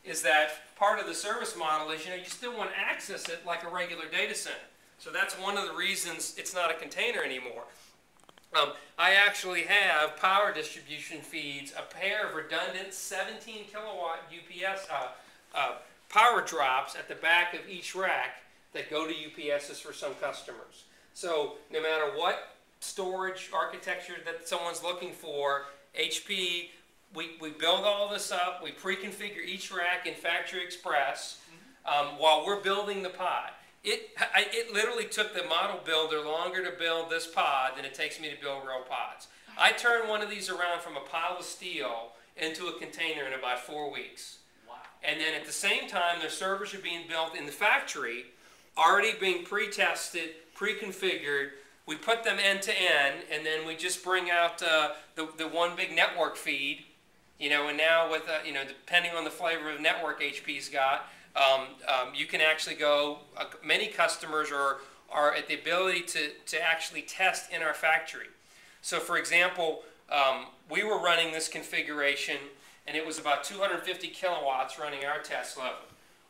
is that part of the service model is, you still want to access it like a regular data center. So that's one of the reasons it's not a container anymore. I actually have power distribution feeds, a pair of redundant 17 kilowatt UPS power drops at the back of each rack that go to UPSs for some customers. So no matter what storage architecture that someone's looking for, HP, we build all this up, we pre-configure each rack in Factory Express while we're building the pod. It literally took the model builder longer to build this pod than it takes me to build real pods. I turn one of these around from a pile of steel into a container in about 4 weeks. Wow. And then at the same time, their servers are being built in the factory, already being pre-tested, pre-configured. We put them end to end, and then we just bring out the one big network feed, and now with, depending on the flavor of network HP's got, you can actually go, many customers are at the ability to actually test in our factory. So for example, we were running this configuration and it was about 250 kilowatts running our test load.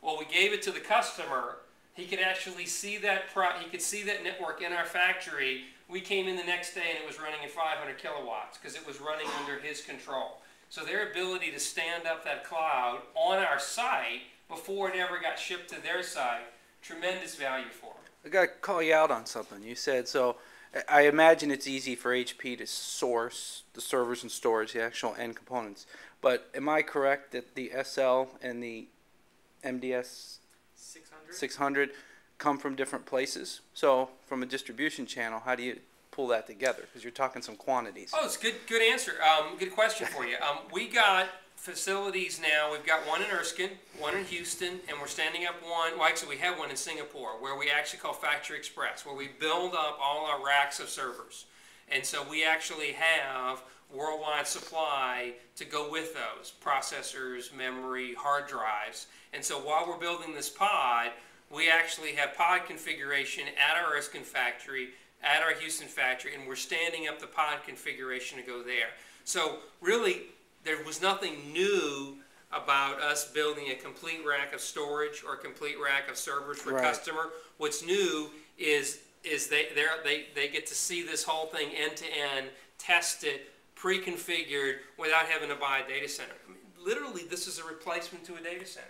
Well, we gave it to the customer. He could actually see that, he could see that network in our factory. We came in the next day and it was running at 500 kilowatts because it was running under his control. So their ability to stand up that cloud on our site before it ever got shipped to their site, tremendous value for them. I got to call you out on something. You said, so I imagine it's easy for HP to source the servers and storage, the actual end components. But am I correct that the SL and the MDS 600 come from different places? So from a distribution channel, how do you pull that together? Because you're talking some quantities. Oh, it's good answer. Good question for you. We got facilities now. We've got one in Erskine, one in Houston, and we're standing up one. Well, actually, we have one in Singapore, where we actually call Factory Express, where we build up all our racks of servers. And so we actually have worldwide supply to go with those processors, memory, hard drives. And so while we're building this pod, we actually have pod configuration at our Erskine factory, at our Houston factory, and we're standing up the pod configuration to go there. So really, there was nothing new about us building a complete rack of storage or a complete rack of servers for a customer. What's new is they get to see this whole thing end to end, test it, pre-configured, without having to buy a data center. I mean, literally, this is a replacement to a data center.